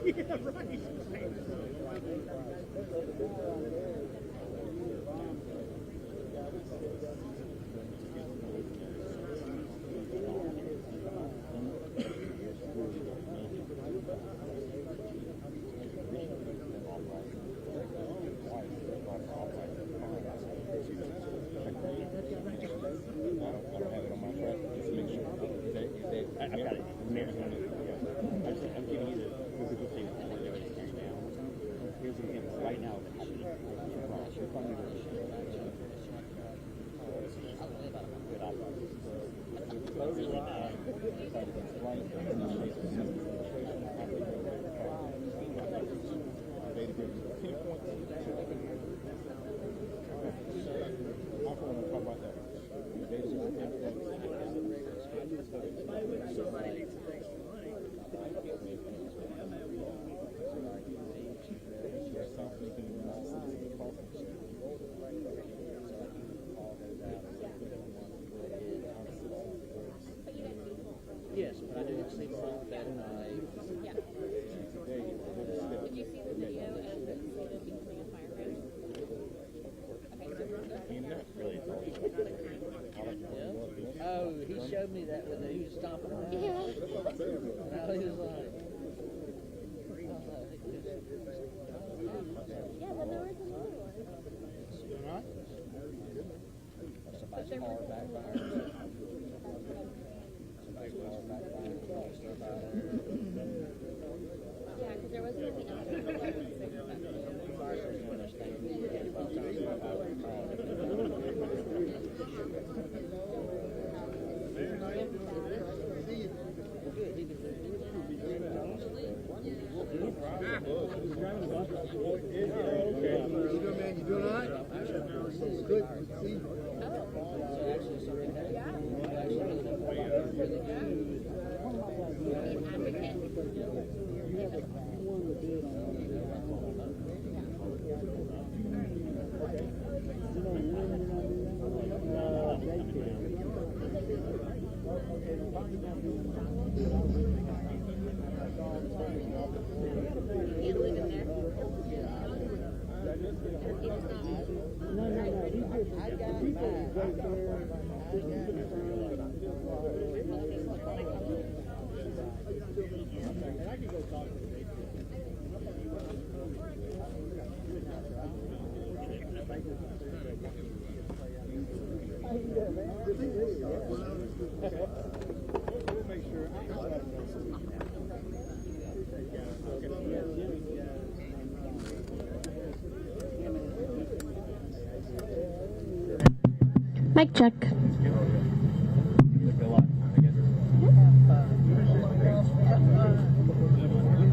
Yeah, right. I've got it. I'm giving you the physical thing that they're going to carry down. Here's an example. Right now, it's happening. Somebody needs to take some money. Yes, but I didn't see some that night. Yeah. Did you see the video of the student becoming a fire hose? Not really. Oh, he showed me that when he was stomping around. Yeah. And I was like, Yeah, but there was another one. somebody's car backfired. Somebody's car backfired. Yeah, because there wasn't any other You doing all right? Good. See? Mic check.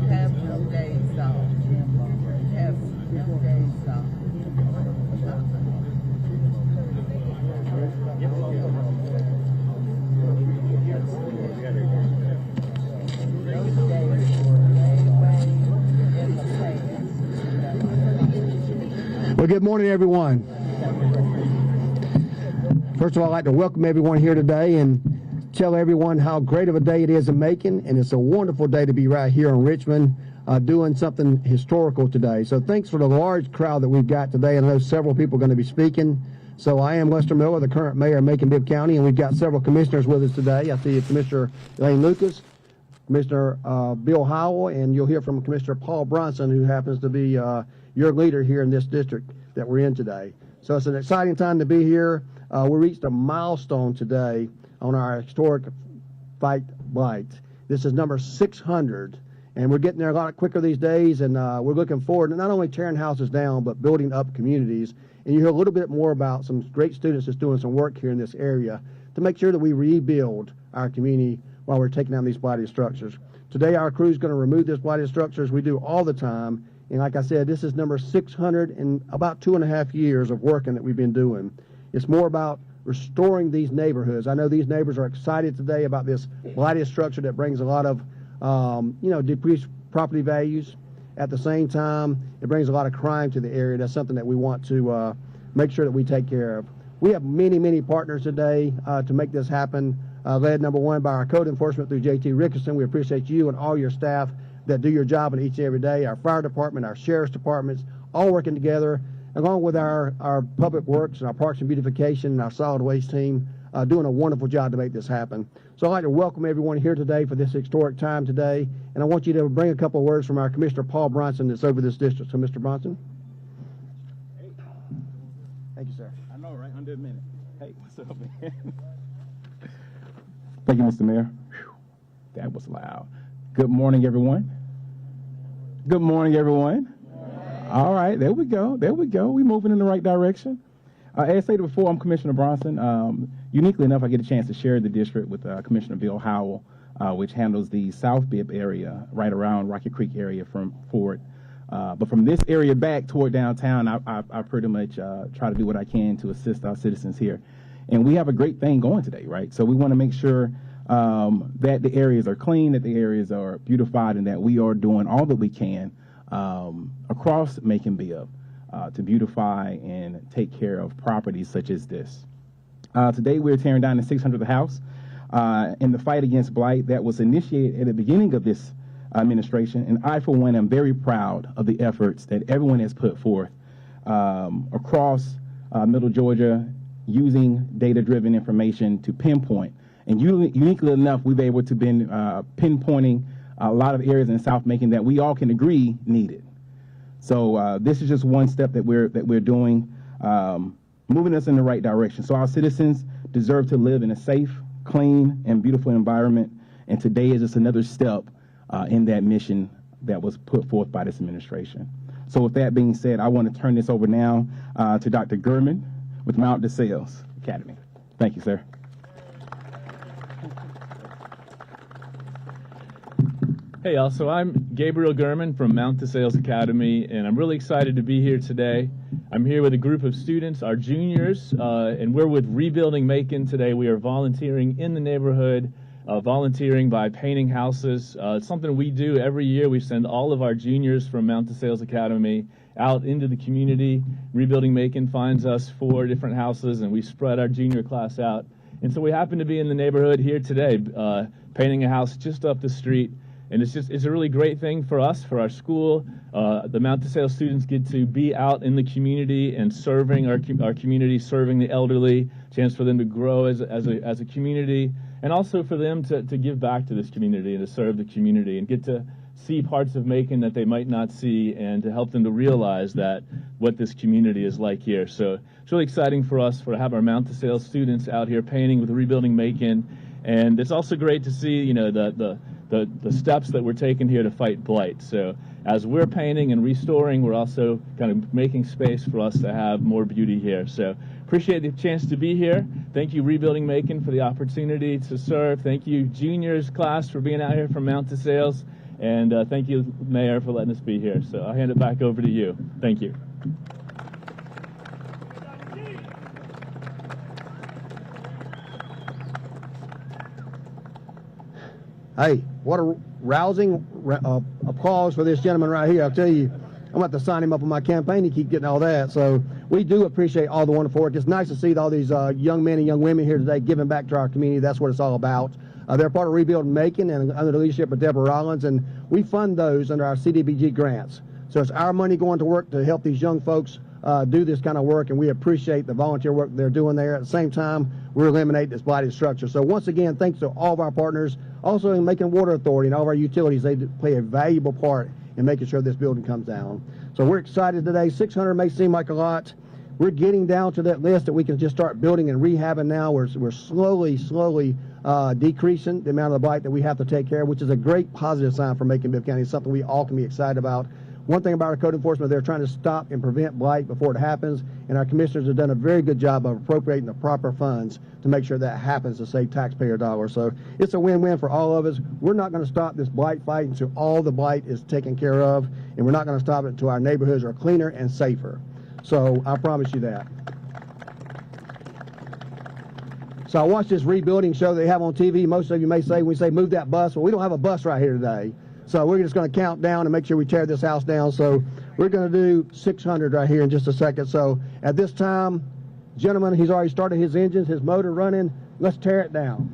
Have some days off. Have some days off. Well, good morning, everyone. First of all, I'd like to welcome everyone here today and tell everyone how great of a day it is in Macon, and it's a wonderful day to be right here in Richmond doing something historical today. So thanks for the large crowd that we've got today, and I know several people are going to be speaking. So I am Lester Miller, the current mayor of Macon-Bibb County, and we've got several commissioners with us today. I see Commissioner Elaine Lucas, Commissioner Bill Howell, and you'll hear from Commissioner Paul Bronson, who happens to be your leader here in this district that we're in today. So it's an exciting time to be here. We reached a milestone today on our historic fight blight. This is number 600, and we're getting there a lot quicker these days, and we're looking forward to not only tearing houses down, but building up communities. And you hear a little bit more about some great students that's doing some work here in this area to make sure that we rebuild our community while we're taking down these blighted structures. Today, our crew is going to remove this blighted structures. We do all the time. And like I said, this is number 600 in about 2.5 years of working that we've been doing. It's more about restoring these neighborhoods. I know these neighbors are excited today about this blighted structure that brings a lot of, decreased property values. At the same time, it brings a lot of crime to the area. That's something that we want to make sure that we take care of. We have many, many partners today to make this happen, led number one by our code enforcement through J.T. Rickerson. We appreciate you and all your staff that do your job in each and every day, our fire department, our sheriff's departments, all working together, along with our public works and our parks and beautification and our solid waste team, doing a wonderful job to make this happen. So I'd like to welcome everyone here today for this historic time today, and I want you to bring a couple of words from our Commissioner Paul Bronson that's over this district. So, Mr. Bronson. Hey. Thank you, sir. I know, right? Under a minute. Hey, what's up, man? Thank you, Mr. Mayor. Whew, that was loud. Good morning, everyone. Good morning, everyone. All right, there we go. There we go. We're moving in the right direction. As stated before, I'm Commissioner Bronson. Uniquely enough, I get a chance to share the district with Commissioner Bill Howell, which handles the South Bibb area, right around Rocky Creek area from forward. But from this area back toward downtown, I pretty much try to do what I can to assist our citizens here. And we have a great thing going today, right? So we want to make sure that the areas are clean, that the areas are beautified, and that we are doing all that we can across Macon-Bibb to beautify and take care of properties such as this. Today we're tearing down the 600th house in the fight against blight that was initiated at the beginning of this administration, and I, for one, am very proud of the efforts that everyone has put forth across Middle Georgia, using data-driven information to pinpoint. And uniquely enough, we've been able to been pinpointing a lot of areas in South Macon that we all can agree needed. So this is just one step that we're doing, moving us in the right direction. So our citizens deserve to live in a safe, clean, and beautiful environment. And today is just another step in that mission that was put forth by this administration. So with that being said, I want to turn this over now to Dr. Gurman with Mount DeSales Academy. Thank you, sir. Hey, y'all. So I'm Gabriel Gurman from Mount DeSales Academy, and I'm really excited to be here today. I'm here with a group of students, our juniors, and we're with Rebuilding Macon today. We are volunteering in the neighborhood, volunteering by painting houses. It's something we do every year. We send all of our juniors from Mount DeSales Academy out into the community. Rebuilding Macon finds us 4 different houses, and we spread our junior class out. And so we happen to be in the neighborhood here today, painting a house just up the street. And it's a really great thing for us, for our school. The Mount DeSales students get to be out in the community and serving our community, serving the elderly, chance for them to grow as a community, and also for them to give back to this community and to serve the community and get to see parts of Macon that they might not see, and to help them to realize that what this community is like here. So it's really exciting for us to have our Mount DeSales students out here painting with Rebuilding Macon. And it's also great to see, you know, the steps that we're taking here to fight blight. So as we're painting and restoring, we're also kind of making space for us to have more beauty here. So appreciate the chance to be here. Thank you, Rebuilding Macon, for the opportunity to serve. Thank you, juniors class, for being out here from Mount DeSales. And thank you, Mayor, for letting us be here. So I'll hand it back over to you. Thank you. Hey, what a rousing applause for this gentleman right here. I'll tell you, I'm about to sign him up on my campaign to keep getting all that. So we do appreciate all the wonderful work. It's nice to see all these young men and young women here today giving back to our community. That's what it's all about. They're part of Rebuilding Macon and under the leadership of Deborah Rollins, and we fund those under our CDBG grants. So it's our money going to work to help these young folks do this kind of work, and we appreciate the volunteer work they're doing there. At the same time, we're eliminating this blighted structure. So once again, thanks to all of our partners, also in Macon Water Authority and all of our utilities. They play a valuable part in making sure this building comes down. So we're excited today. 600 may seem like a lot. We're getting down to that list that we can just start building and rehabbing now. We're slowly decreasing the amount of the blight that we have to take care of, which is a great positive sign for Macon-Bibb County. It's something we all can be excited about. One thing about our code enforcement, they're trying to stop and prevent blight before it happens, and our commissioners have done a very good job of appropriating the proper funds to make sure that happens to save taxpayer dollars. So it's a win-win for all of us. We're not going to stop this blight fight until all the blight is taken care of, and we're not going to stop it until our neighborhoods are cleaner and safer. So I promise you that. So I watched this rebuilding show they have on TV. Most of you may say, when we say move that bus, well, we don't have a bus right here today. So we're just going to count down and make sure we tear this house down. So we're going to do 600 right here in just a second. So at this time, gentlemen, he's already started his engines, his motor running. Let's tear it down.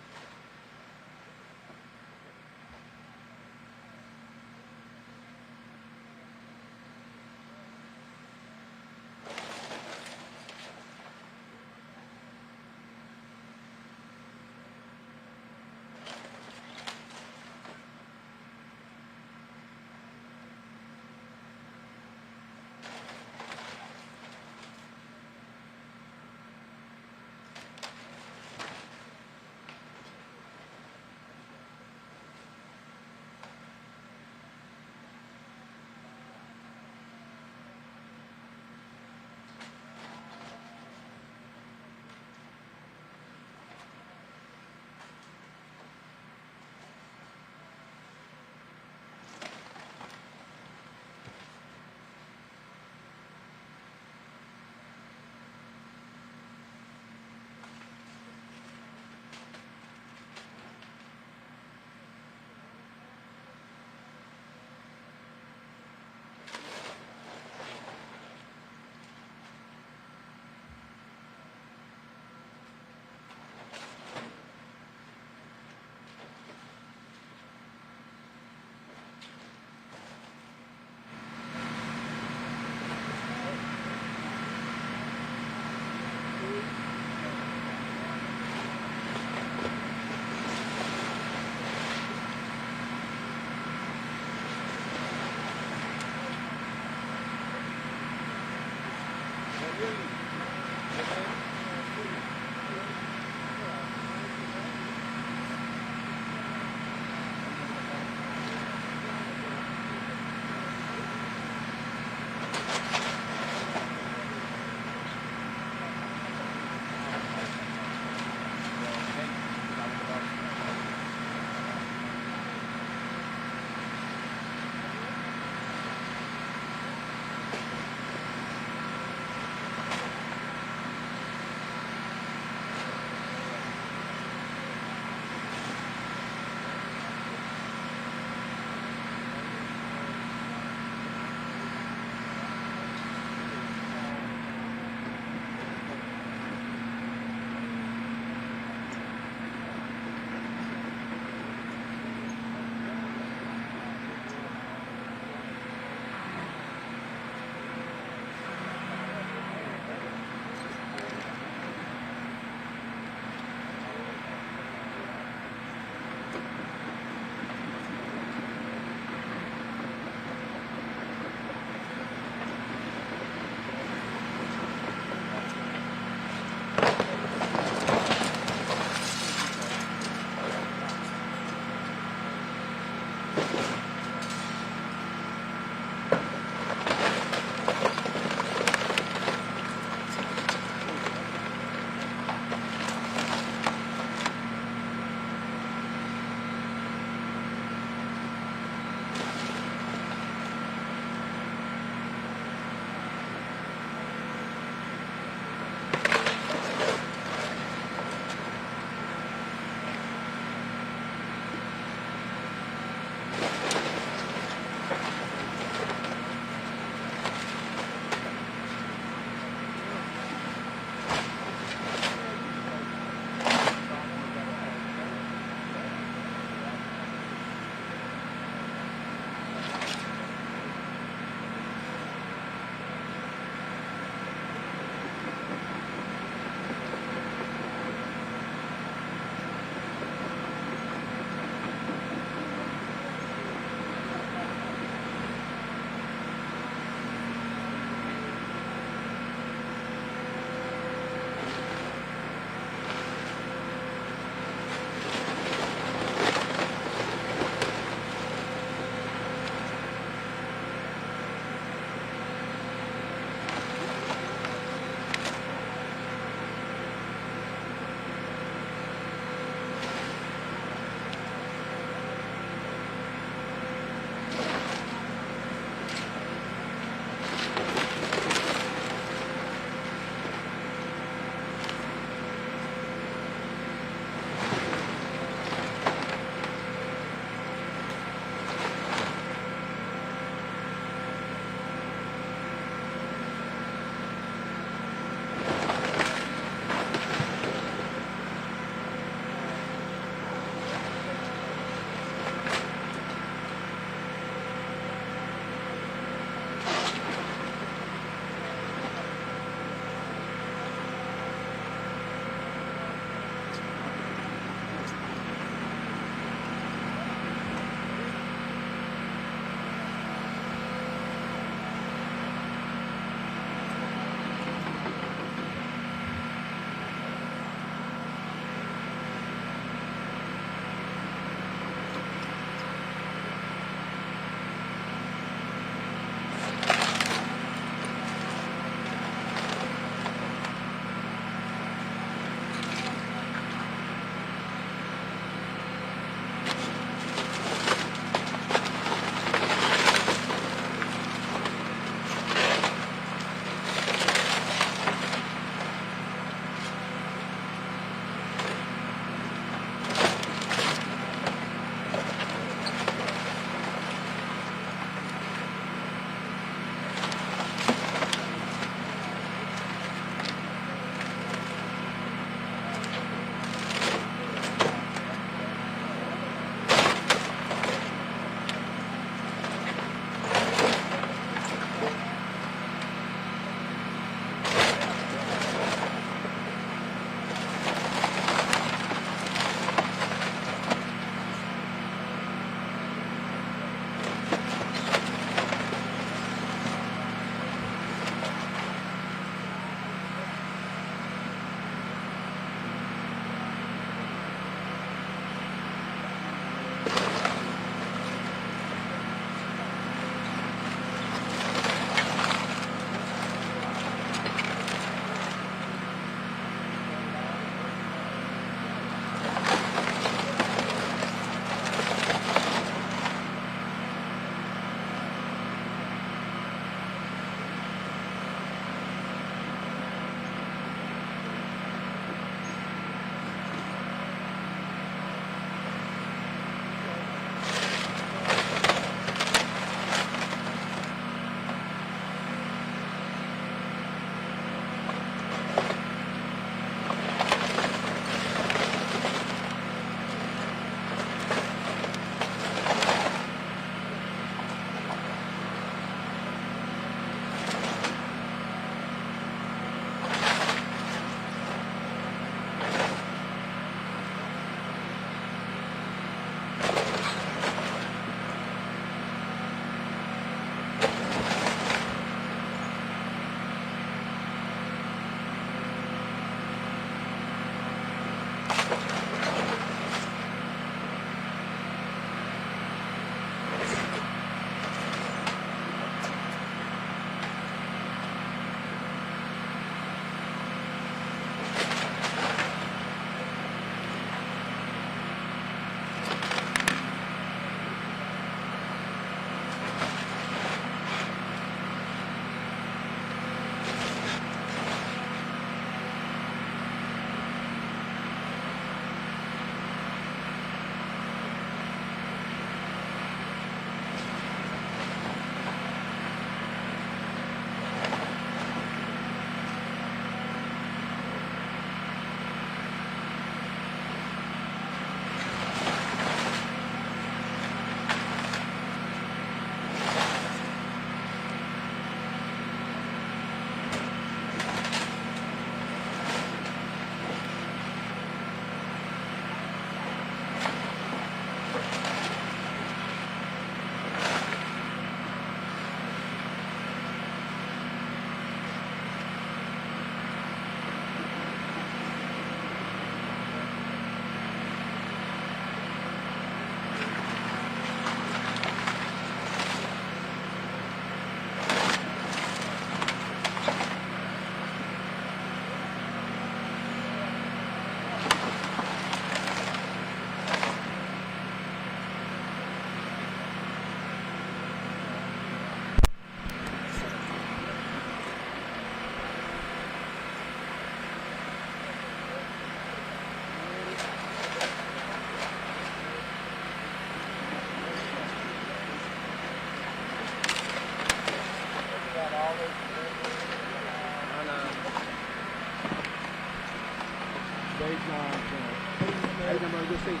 Hey, number of good seat.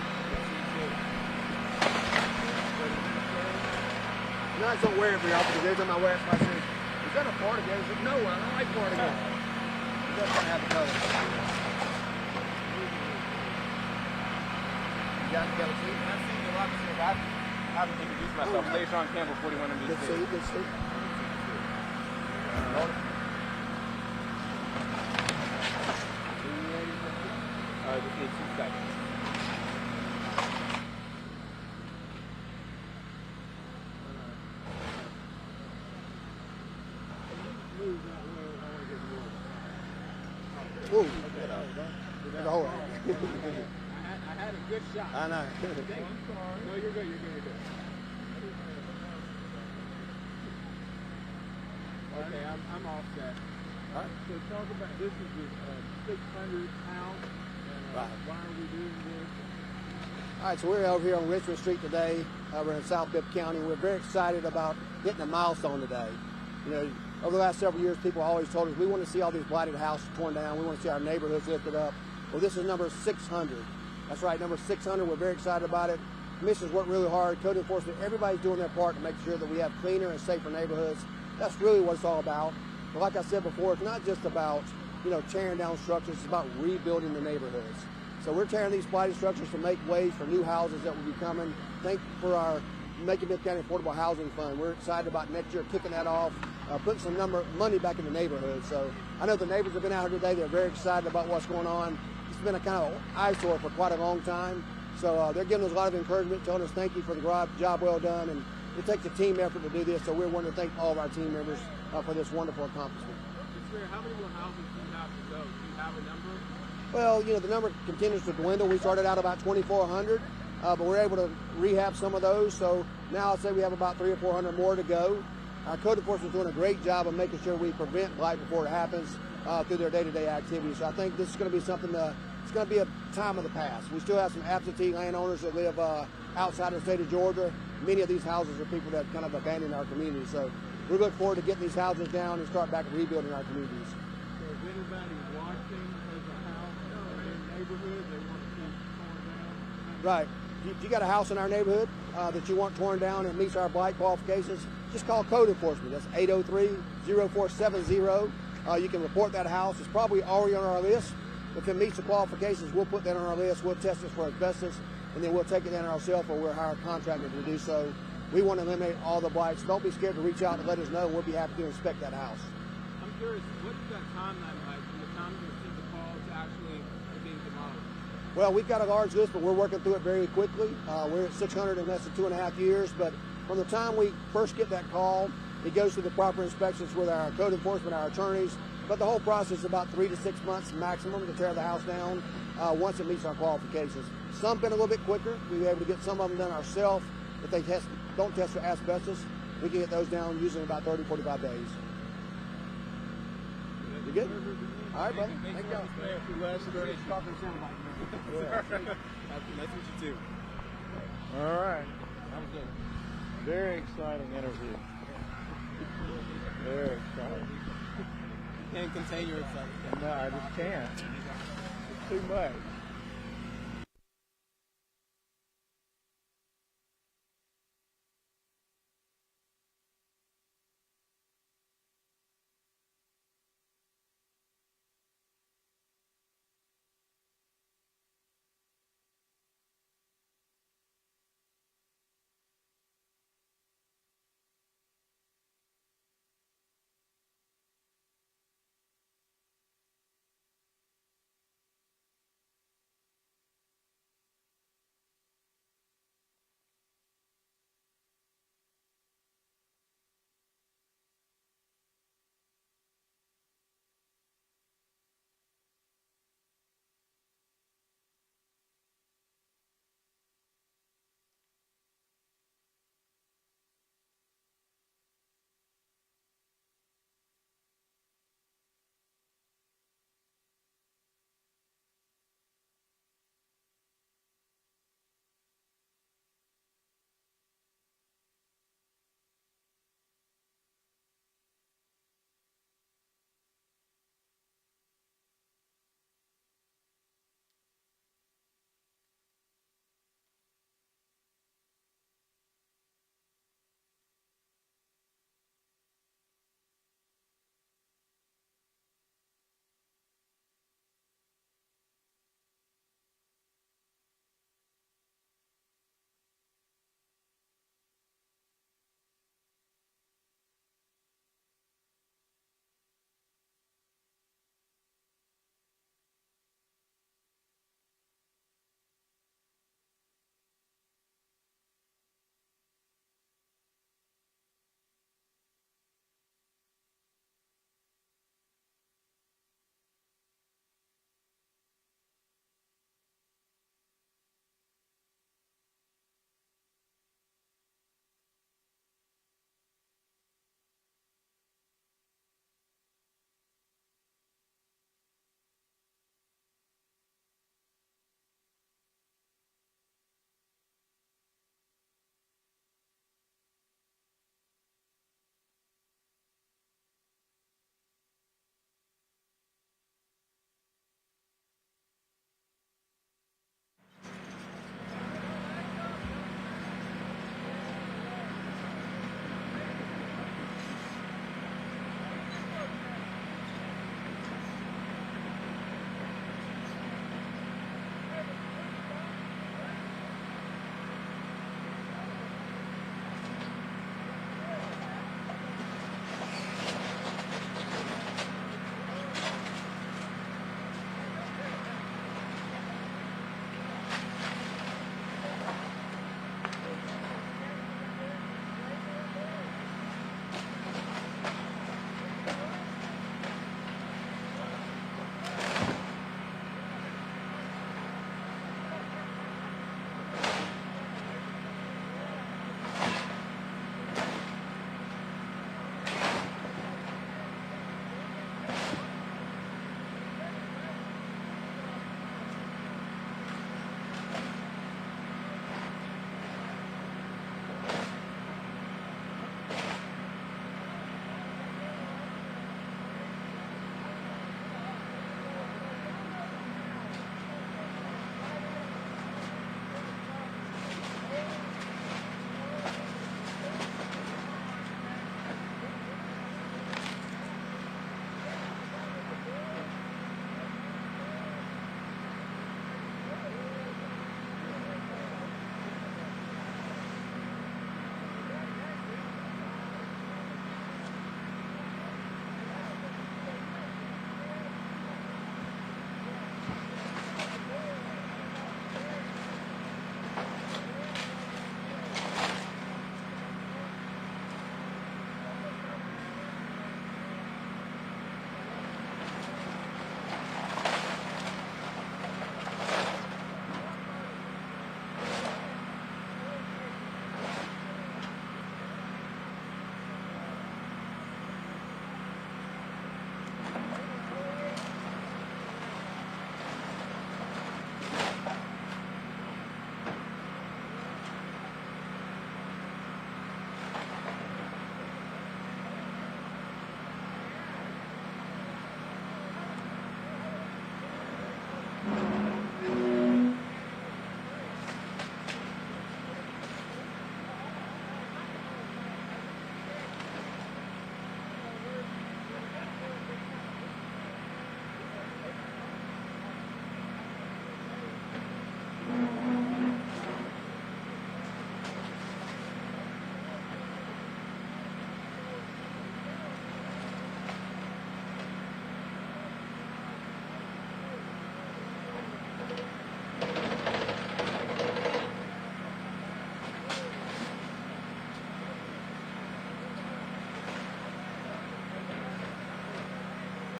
No, I don't wear it very often because every time I wear it, I say, is that a Florida game? I said, no, I don't like Florida games. It doesn't have the color. You got the color seat? I've seen a lot of things. I haven't introduced myself. Layshawn Campbell, 41 Good seat, good seat. Just need 2 seconds. Ooh, there's a hole. I had a good shot. I know. No, you're good. You're good. You're good. Okay, I'm all set. All right. So talk about this is the 600 house. And, Right. Why are we doing this? All right, so we're over here on Richmond Street today. We're in Macon-Bibb County. We're very excited about hitting a milestone today. You know, over the last several years, people always told us we want to see all these blighted houses torn down. We want to see our neighborhoods lifted up. Well, this is number 600. That's right, number 600. We're very excited about it. Commissioners work really hard. Code enforcement, everybody's doing their part to make sure that we have cleaner and safer neighborhoods. That's really what it's all about. But like I said before, it's not just about, you know, tearing down structures. It's about rebuilding the neighborhoods. So we're tearing these blighted structures to make ways for new houses that will be coming. Thank you for our Macon-Bibb County Affordable Housing Fund. We're excited about next year kicking that off, putting some money back in the neighborhood. So I know the neighbors have been out here today. They're very excited about what's going on. It's been a kind of eyesore for quite a long time. So they're giving us a lot of encouragement, telling us thank you for the job well done. And it takes a team effort to do this. So we're wanting to thank all of our team members for this wonderful accomplishment. How many more houses do you have to go? Do you have a number? Well, you know, the number continues to dwindle. We started out about 2,400, but we're able to rehab some of those. So now I'd say we have about 300 or 400 more to go. Our code enforcement is doing a great job of making sure we prevent blight before it happens through their day-to-day activities. So I think this is going to be something it's going to be a time of the past. We still have some absentee landowners that live outside of the state of Georgia. Many of these houses are people that kind of abandoned our community. So we look forward to getting these houses down and start back rebuilding our communities. So if anybody watching has a house in their neighborhood they want to see torn down? Right. If you got a house in our neighborhood that you want torn down and meets our blight qualifications, just call code enforcement. That's 803-0470. You can report that house. It's probably already on our list. If it meets the qualifications, we'll put that on our list. We'll test it for asbestos, and then we'll take it down ourselves, or we'll hire a contractor to do so. We want to eliminate all the blights. Don't be scared to reach out and let us know. We'll be happy to inspect that house. I'm curious, what is that timeline like from the time you receive the call to actually being demolished? Well, we've got a large list, but we're working through it very quickly. We're at 600 in less than 2.5 years, but from the time we first get that call, it goes through the proper inspections with our code enforcement, our attorneys, but the whole process is about 3 to 6 months maximum to tear the house down once it meets our qualifications. Some been a little bit quicker. We've been able to get some of them done ourselves. If they don't test for asbestos, we can get those down usually in about 30, 45 days. You good? All right, brother. Thank you. Nice to meet you too. All right. Very exciting interview. Very exciting. You can't contain your excitement. No, I just can't. It's too much.